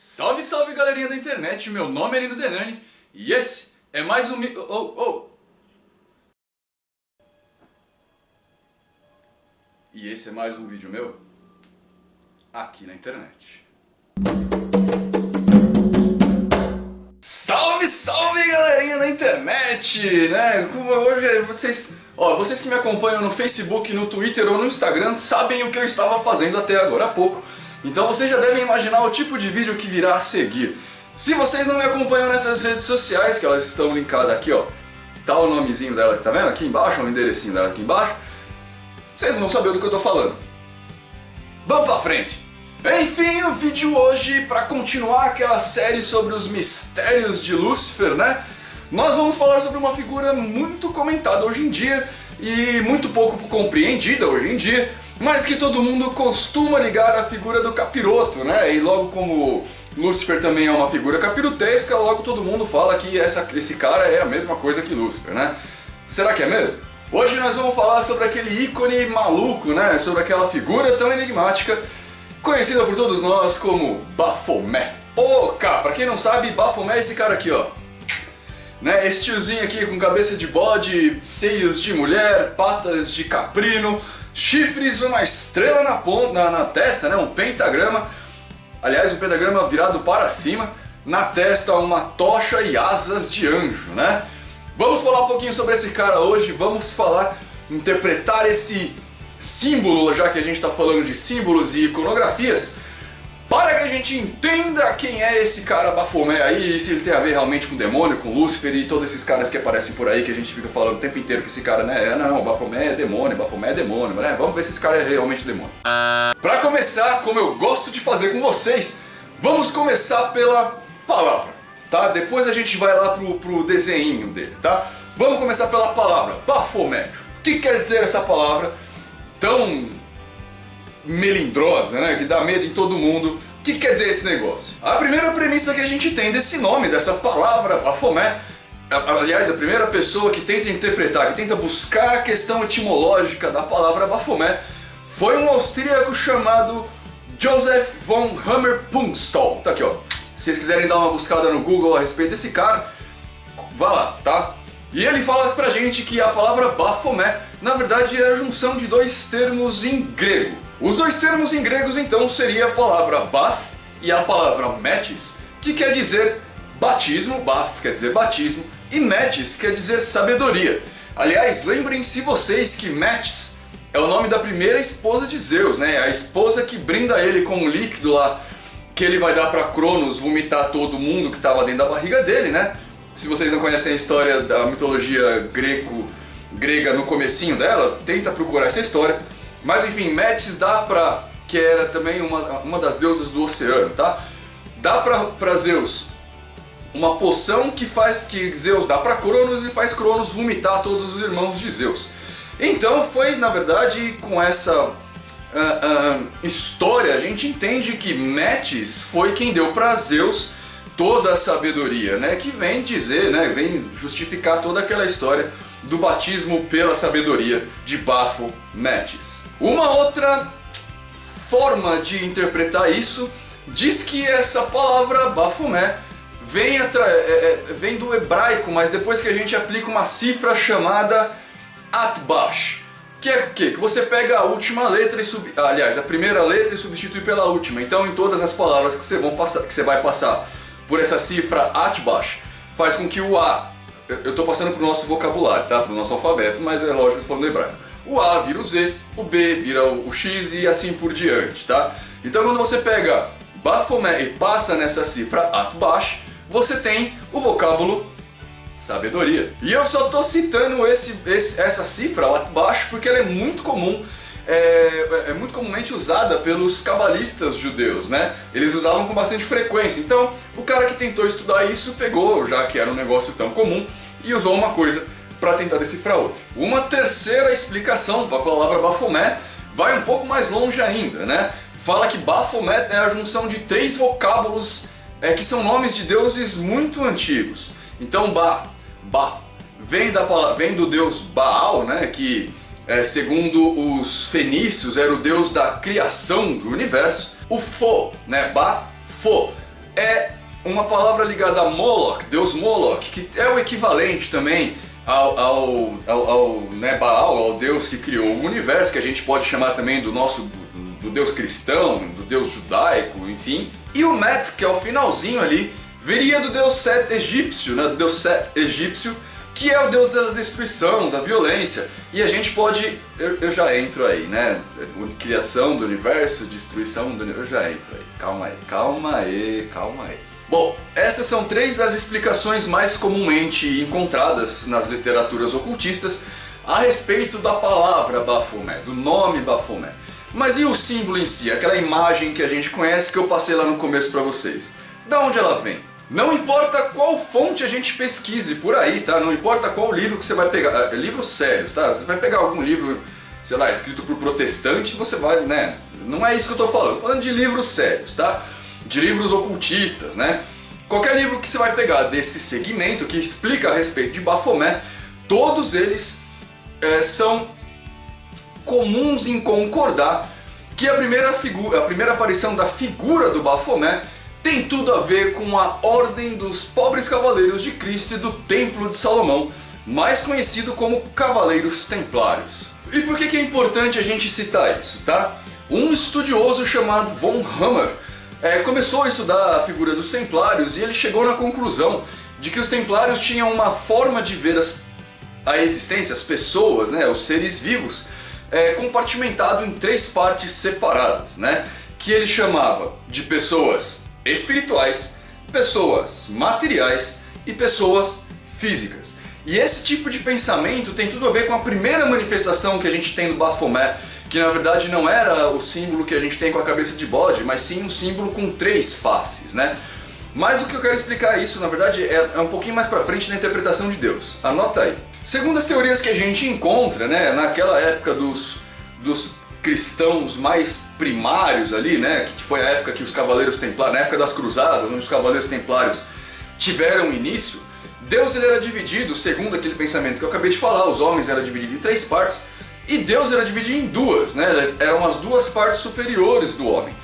Salve, salve galerinha da internet, meu nome é Nino Denani e esse é mais um... E esse é mais um vídeo meu aqui na internet. Salve, salve galerinha da internet, né? Como hoje vocês que me acompanham no Facebook, no Twitter ou no Instagram sabem o que eu estava fazendo até agora há pouco. Então vocês já devem imaginar o tipo de vídeo que virá a seguir. Se vocês não me acompanham nessas redes sociais, que elas estão linkadas aqui, ó, tá o nomezinho dela, tá vendo? Aqui embaixo, o enderecinho dela aqui embaixo, vocês vão saber do que eu tô falando. Vamos pra frente! Enfim, o vídeo hoje, para continuar aquela série sobre os mistérios de Lúcifer, né? Nós vamos falar sobre uma figura muito comentada hoje em dia e muito pouco compreendida hoje em dia, mas que todo mundo costuma ligar à figura do capiroto, né? E logo como Lúcifer também é uma figura capirotesca, logo todo mundo fala que esse cara é a mesma coisa que Lúcifer, né? Será que é mesmo? Hoje nós vamos falar sobre aquele ícone maluco, né? Sobre aquela figura tão enigmática, conhecida por todos nós como Baphomet. Pra quem não sabe, Baphomet é esse cara aqui, ó. Né? Esse tiozinho aqui com cabeça de bode, seios de mulher, patas de caprino, chifres, uma estrela na ponta, na testa, né? Um pentagrama. Aliás, um pentagrama virado para cima. Na testa, uma tocha e asas de anjo, né? Vamos falar um pouquinho sobre esse cara hoje. Vamos interpretar esse símbolo, já que a gente está falando de símbolos e iconografias, para que a gente entenda quem é esse cara Baphomet aí, e se ele tem a ver realmente com o demônio, com Lúcifer e todos esses caras que aparecem por aí, que a gente fica falando o tempo inteiro que esse cara, né, não, Baphomet é demônio, né, vamos ver se esse cara é realmente demônio. Para começar, como eu gosto de fazer com vocês, vamos começar pela palavra, tá? Depois a gente vai lá pro desenho dele, tá? Vamos começar pela palavra, Baphomet. O que quer dizer essa palavra tão melindrosa, né, que dá medo em todo mundo? O que quer dizer esse negócio? A primeira premissa que a gente tem desse nome, dessa palavra Baphomet, aliás, a primeira pessoa que tenta interpretar, que tenta buscar a questão etimológica da palavra Baphomet, foi um austríaco chamado Joseph von Hammer-Pungsthal. Tá aqui, ó. Se vocês quiserem dar uma buscada no Google a respeito desse cara, vá lá, tá? E ele fala pra gente que a palavra Baphomet, na verdade, é a junção de dois termos em grego. Os dois termos em gregos, então, seria a palavra Bath e a palavra Metis, que quer dizer batismo, Bath quer dizer batismo, e Metis quer dizer sabedoria. Aliás, lembrem-se vocês que Metis é o nome da primeira esposa de Zeus, né? A esposa que brinda ele com um líquido lá, que ele vai dar pra Cronos vomitar todo mundo que estava dentro da barriga dele, né? Se vocês não conhecem a história da mitologia grega no comecinho dela, tenta procurar essa história. Mas enfim, Metis que era também uma das deusas do oceano, tá? Dá pra Zeus uma poção que Zeus dá pra Cronos e faz Cronos vomitar todos os irmãos de Zeus. Então foi, na verdade, com essa história, a gente entende que Metis foi quem deu pra Zeus toda a sabedoria, né? Que vem dizer, né? Vem justificar toda aquela história do batismo pela sabedoria de Baphometis. Uma outra forma de interpretar isso diz que essa palavra Baphomet vem do hebraico, mas depois que a gente aplica uma cifra chamada Atbash, que é o quê? Que você pega a última letra aliás, a primeira letra e substitui pela última. Então, em todas as palavras que você vai passar por essa cifra Atbash, faz com que o A, eu estou passando para o nosso vocabulário, tá? Para o nosso alfabeto, mas é lógico que falando hebraico. O A vira o Z, o B vira o X e assim por diante, tá? Então quando você pega Baphomet e passa nessa cifra Atbash, você tem o vocábulo sabedoria. E eu só estou citando essa cifra, o Atbash, porque ela é muito comum, é muito comumente usada pelos cabalistas judeus, né? Eles usavam com bastante frequência. Então, o cara que tentou estudar isso pegou, já que era um negócio tão comum, e usou uma coisa para tentar decifrar outra. Uma terceira explicação para a palavra Baphomet vai um pouco mais longe ainda, né? Fala que Baphomet é a junção de três vocábulos que são nomes de deuses muito antigos. Então, Ba vem do deus Baal, né? Que segundo os fenícios era o deus da criação do universo. O Fo, né? Ba-Fo, uma palavra ligada a Moloch, deus Moloch, que é o equivalente também né, Baal, ao deus que criou o universo, que a gente pode chamar também do deus cristão, do deus judaico, enfim. E o Met, que é o finalzinho ali, viria do deus Set egípcio, né, do deus Set egípcio, que é o deus da destruição, da violência. E a gente pode, eu já entro aí, né, criação do universo, destruição do universo, eu já entro aí, calma aí. Bom, essas são 3 das explicações mais comumente encontradas nas literaturas ocultistas a respeito da palavra Baphomet, do nome Baphomet. Mas e o símbolo em si, aquela imagem que a gente conhece que eu passei lá no começo para vocês? Da onde ela vem? Não importa qual fonte a gente pesquise por aí, tá? Não importa qual livro que você vai pegar, livros sérios, tá? Você vai pegar algum livro, sei lá, escrito por protestante, você vai, né? Não é isso que eu tô falando de livros sérios, tá? De livros ocultistas, né? Qualquer livro que você vai pegar desse segmento que explica a respeito de Baphomet, todos eles são comuns em concordar que a primeira aparição da figura do Baphomet tem tudo a ver com a Ordem dos Pobres Cavaleiros de Cristo e do Templo de Salomão, mais conhecido como Cavaleiros Templários. E por que é importante a gente citar isso, tá? Um estudioso chamado Von Hammer começou a estudar a figura dos Templários e ele chegou na conclusão de que os Templários tinham uma forma de ver a existência, as pessoas, né, os seres vivos, compartimentado em 3 partes separadas, né, que ele chamava de pessoas espirituais, pessoas materiais e pessoas físicas. E esse tipo de pensamento tem tudo a ver com a primeira manifestação que a gente tem do Baphomet, que na verdade não era o símbolo que a gente tem com a cabeça de bode, mas sim um símbolo com 3 faces, né? Mas o que eu quero explicar isso, na verdade, é um pouquinho mais pra frente na interpretação de Deus. Anota aí. Segundo as teorias que a gente encontra, né, naquela época dos cristãos mais primários ali, né, que foi a época que os Cavaleiros Templários, na época das Cruzadas, onde os Cavaleiros Templários tiveram início, Deus ele era dividido, segundo aquele pensamento que eu acabei de falar, os homens eram divididos em 3 partes, e Deus era dividido em 2, né, eram as 2 partes superiores do homem.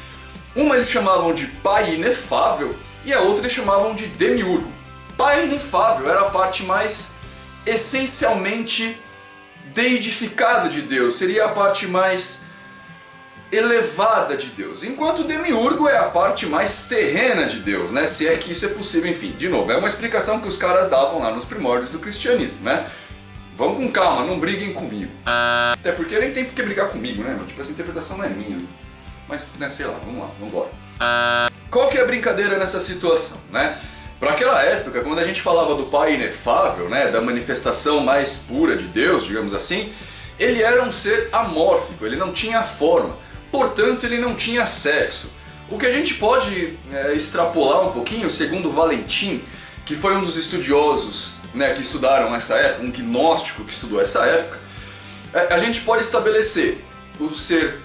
Uma eles chamavam de Pai Inefável, e a outra eles chamavam de Demiurgo. Pai Inefável era a parte mais essencialmente deidificada de Deus, seria a parte mais elevada de Deus, enquanto o Demiurgo é a parte mais terrena de Deus, né? Se é que isso é possível, enfim, de novo, é uma explicação que os caras davam lá nos primórdios do cristianismo, né? Vão com calma, não briguem comigo. Até porque nem tem por que brigar comigo, né? Tipo, essa interpretação não é minha, mas, né, sei lá, vamos lá, vamos embora. Qual que é a brincadeira nessa situação, né? Para aquela época, quando a gente falava do Pai Inefável, né, da manifestação mais pura de Deus, digamos assim, ele era um ser amórfico, ele não tinha forma, portanto ele não tinha sexo. O que a gente pode extrapolar um pouquinho, segundo Valentim, que foi um dos estudiosos, né, que estudaram essa época, um gnóstico que estudou essa época, a gente pode estabelecer o ser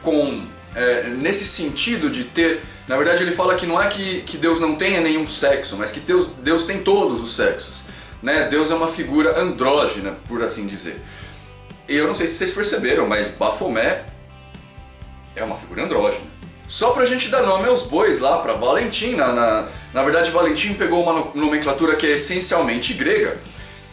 nesse sentido de ter. Na verdade ele fala que não é que Deus não tenha nenhum sexo, mas que Deus tem todos os sexos, né? Deus é uma figura andrógina, por assim dizer. E eu não sei se vocês perceberam, mas Baphomet é uma figura andrógina. Só pra gente dar nome aos bois lá, pra Valentim, na verdade Valentim pegou uma nomenclatura que é essencialmente grega.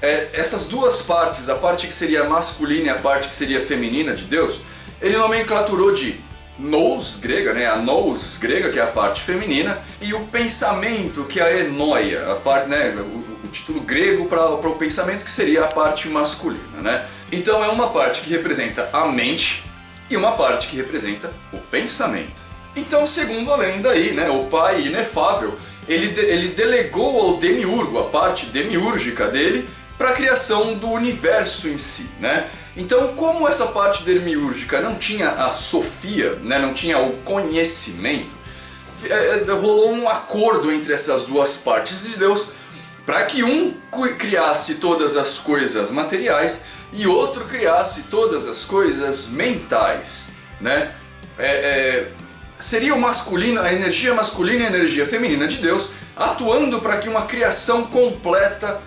Essas 2 partes, a parte que seria masculina e a parte que seria feminina de Deus, ele nomenclaturou de nous grega, né, a nous grega, que é a parte feminina, e o pensamento, que é a enoia, a parte, né, o título grego para o pensamento, que seria a parte masculina, né? Então é uma parte que representa a mente e uma parte que representa o pensamento. Então, segundo a lenda aí, né, o Pai Inefável, ele delegou ao Demiurgo, a parte demiúrgica dele, para a criação do universo em si, né? Então, como essa parte demiúrgica não tinha a sofia, né, não tinha o conhecimento, rolou um acordo entre essas 2 partes de Deus para que um criasse todas as coisas materiais e outro criasse todas as coisas mentais, né? Seria o masculino, a energia masculina e a energia feminina de Deus atuando para que uma criação completa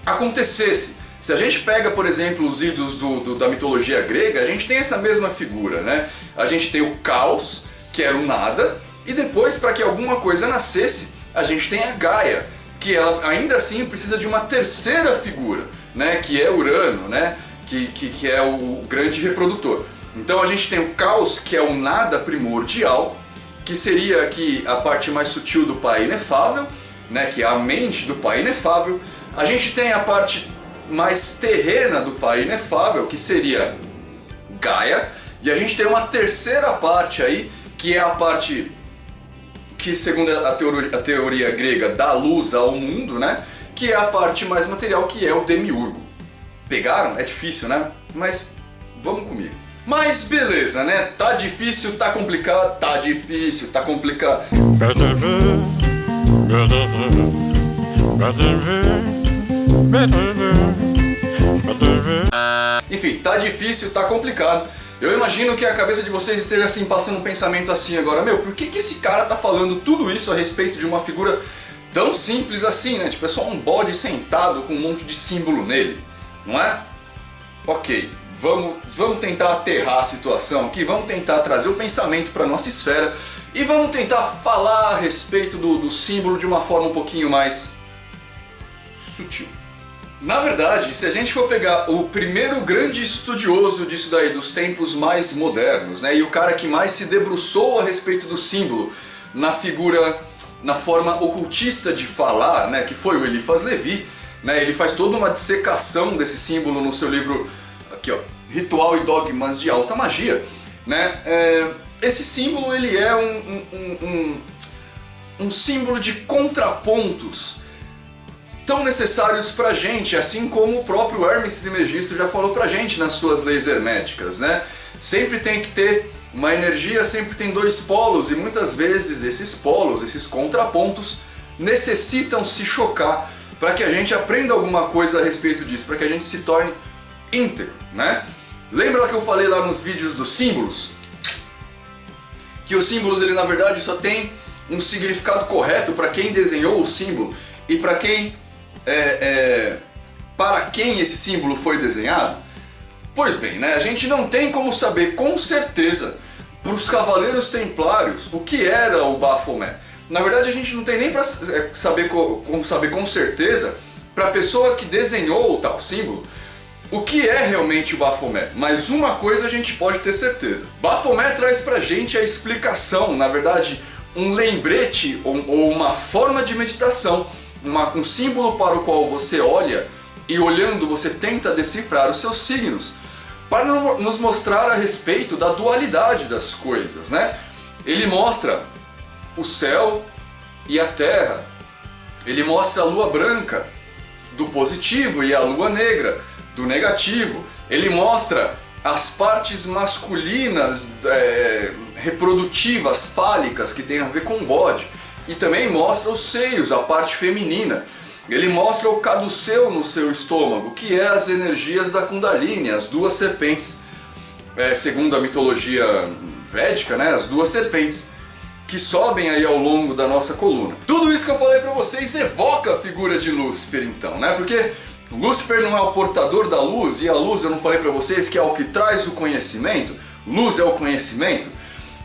acontecesse. Se a gente pega, por exemplo, os ídolos da mitologia grega, a gente tem essa mesma figura, né? A gente tem o caos, que era o nada, e depois, para que alguma coisa nascesse, a gente tem a Gaia, que ela ainda assim precisa de uma terceira figura, né, que é Urano, né, que é o grande reprodutor. Então a gente tem o caos, que é o nada primordial, que seria aqui a parte mais sutil do Pai inefável, né, que é a mente do Pai inefável. A gente tem a parte mais terrena do Pai inefável, que seria Gaia, e a gente tem uma terceira parte aí, que é a parte que, segundo a teoria grega, dá luz ao mundo, né, que é a parte mais material, que é o demiurgo. Pegaram? É difícil, né? Mas vamos comigo. Mas beleza, né? Tá difícil, tá complicado, tá difícil, tá complicado. Enfim, tá difícil, tá complicado. Eu imagino que a cabeça de vocês esteja assim, passando um pensamento assim agora. Meu, por que esse cara tá falando tudo isso a respeito de uma figura tão simples assim, né? Tipo, é só um bode sentado com um monte de símbolo nele, não é? Ok, vamos tentar aterrar a situação aqui, vamos tentar trazer o pensamento para nossa esfera e vamos tentar falar a respeito do símbolo de uma forma um pouquinho mais sutil. Na verdade, se a gente for pegar o primeiro grande estudioso disso daí, dos tempos mais modernos, né, e o cara que mais se debruçou a respeito do símbolo na figura, na forma ocultista de falar, né, que foi o Eliphas Levi, né, ele faz toda uma dissecação desse símbolo no seu livro, aqui ó, Ritual e Dogmas de Alta Magia, né, esse símbolo ele é um símbolo de contrapontos tão necessários pra gente, assim como o próprio Hermes Trismegisto já falou pra gente nas suas leis herméticas, né? Sempre tem que ter uma energia, sempre tem dois polos, e muitas vezes esses polos, esses contrapontos, necessitam se chocar para que a gente aprenda alguma coisa a respeito disso, para que a gente se torne íntegro, né? Lembra que eu falei lá nos vídeos dos símbolos? Que os símbolos, ele na verdade só tem um significado correto para quem desenhou o símbolo e para quem esse símbolo foi desenhado? Pois bem, né, a gente não tem como saber com certeza para os Cavaleiros Templários o que era o Baphomet. Na verdade a gente não tem nem para saber com certeza para a pessoa que desenhou o tal símbolo o que é realmente o Baphomet. Mas uma coisa a gente pode ter certeza: Baphomet traz pra gente a explicação, na verdade um lembrete ou uma forma de meditação, um símbolo para o qual você olha e olhando você tenta decifrar os seus signos, para nos mostrar a respeito da dualidade das coisas, né? Ele mostra o céu e a terra, ele mostra a lua branca do positivo e a lua negra do negativo, ele mostra as partes masculinas reprodutivas, fálicas, que tem a ver com o bode, e também mostra os seios, a parte feminina. Ele mostra o caduceu no seu estômago, que é as energias da Kundalini, as duas serpentes, segundo a mitologia védica, né, as duas serpentes que sobem aí ao longo da nossa coluna. Tudo isso que eu falei pra vocês evoca a figura de Lúcifer, então, né? Porque Lúcifer não é o portador da luz, e a luz, eu não falei pra vocês, que é o que traz o conhecimento. Luz é o conhecimento.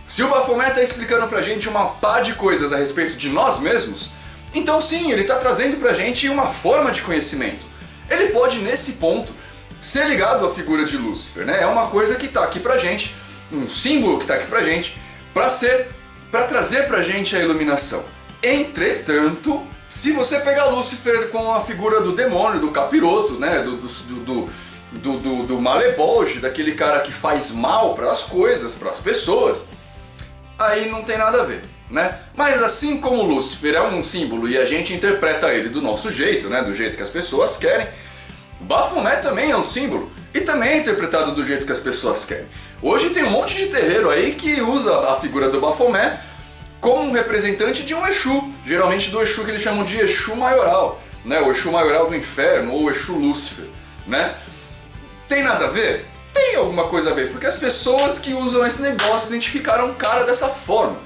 Se o Baphomet está explicando pra gente uma pá de coisas a respeito de nós mesmos, então sim, ele está trazendo pra gente uma forma de conhecimento. Ele pode, nesse ponto, ser ligado à figura de Lúcifer, né? É uma coisa que está aqui pra gente, um símbolo que está aqui pra gente, para trazer pra gente a iluminação. Entretanto, se você pegar Lúcifer com a figura do demônio, do capiroto, né? do malebolge, daquele cara que faz mal para as coisas, para as pessoas, aí não tem nada a ver, né? Mas assim como Lúcifer é um símbolo e a gente interpreta ele do nosso jeito, né? Do jeito que as pessoas querem, Baphomet também é um símbolo e também é interpretado do jeito que as pessoas querem. Hoje tem um monte de terreiro aí que usa a figura do Baphomet como um representante de um Exu, geralmente do Exu que eles chamam de Exu maioral, né? O Exu maioral do inferno ou o Exu Lúcifer, né? Tem nada a ver? Tem alguma coisa a ver, porque as pessoas que usam esse negócio identificaram um cara dessa forma.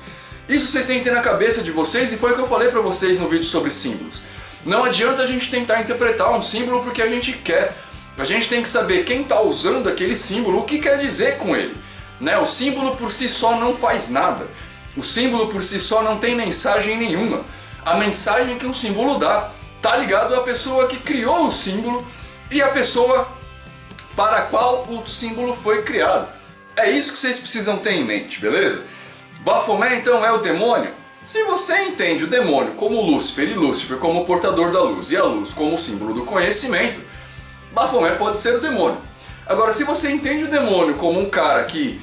Isso vocês têm que ter na cabeça de vocês, e foi o que eu falei pra vocês no vídeo sobre símbolos. Não adianta a gente tentar interpretar um símbolo porque a gente quer. A gente tem que saber quem está usando aquele símbolo, o que quer dizer com ele, né? O símbolo por si só não faz nada. O símbolo por si só não tem mensagem nenhuma. a mensagem que um símbolo dá tá ligado à pessoa que criou o símbolo e a pessoa para a qual o símbolo foi criado. É isso que vocês precisam ter em mente, beleza? Baphomet então é o demônio? Se você entende o demônio como Lúcifer e Lúcifer como o portador da luz e a luz como o símbolo do conhecimento, Baphomet pode ser o demônio. Agora, se você entende o demônio como um cara que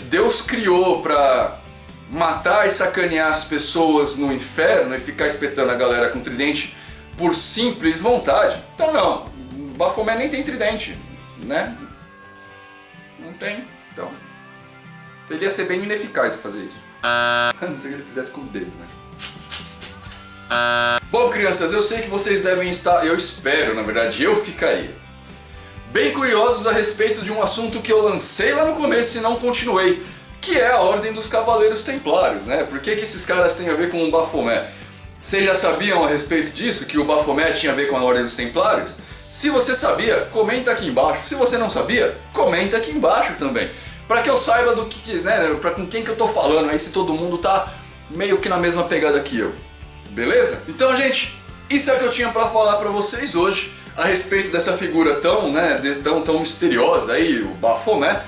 Deus criou para matar e sacanear as pessoas no inferno e ficar espetando a galera com tridente por simples vontade, então não, Baphomet nem tem tridente, né? Não tem, então ele ia ser bem ineficaz a fazer isso. A não ser que ele fizesse com o dedo, né? Bom, crianças, eu sei que vocês devem estar, eu espero, na verdade, eu ficaria bem curiosos a respeito de um assunto que eu lancei lá no começo e não continuei, que é a Ordem dos Cavaleiros Templários, né? Por que esses caras têm a ver com o Baphomet? Vocês já sabiam a respeito disso, que o Baphomet tinha a ver com a Ordem dos Templários? Se você sabia, comenta aqui embaixo. Se você não sabia, comenta aqui embaixo também. Para que eu saiba do que, né, para com quem que eu tô falando aí, se todo mundo tá meio que na mesma pegada que eu. Beleza? Então, gente, isso é o que eu tinha para falar para vocês hoje a respeito dessa figura tão, né, tão misteriosa aí, o Baphomet.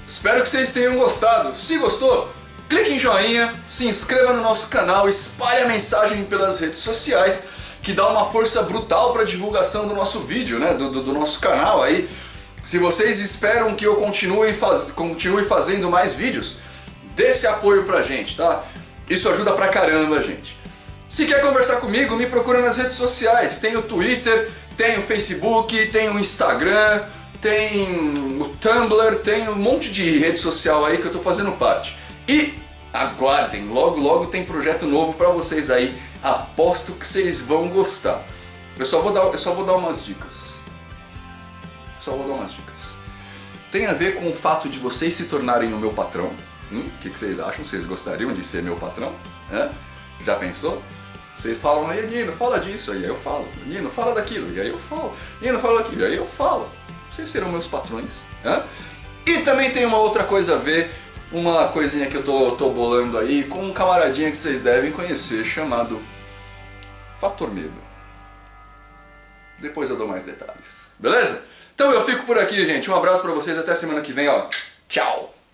Espero que vocês tenham gostado. Se gostou, clique em joinha, se inscreva no nosso canal, espalhe a mensagem pelas redes sociais, que dá uma força brutal para a divulgação do nosso vídeo, né, do nosso canal aí. Se vocês esperam que eu continue fazendo mais vídeos, dê esse apoio pra gente, tá? Isso ajuda pra caramba, gente. Se quer conversar comigo, me procura nas redes sociais. Tem o Twitter, tem o Facebook, tem o Instagram, tem o Tumblr, tem um monte de rede social aí que eu tô fazendo parte. E aguardem, logo logo tem projeto novo pra vocês aí. Aposto que vocês vão gostar. Eu só vou dar umas dicas. Tem a ver com o fato de vocês se tornarem o meu patrão. O que vocês acham? Vocês gostariam de ser meu patrão? Já pensou? Vocês falam, aí Nino, fala disso, aí eu falo. Nino, fala daquilo, e aí eu falo. Nino, fala daquilo, e aí eu falo. Vocês serão meus patrões. E também tem uma outra coisa a ver, uma coisinha que eu tô bolando aí com um camaradinha que vocês devem conhecer, chamado Fator Medo. Depois eu dou mais detalhes. Beleza? Então eu fico por aqui, gente. Um abraço pra vocês. Até semana que vem, ó. Tchau!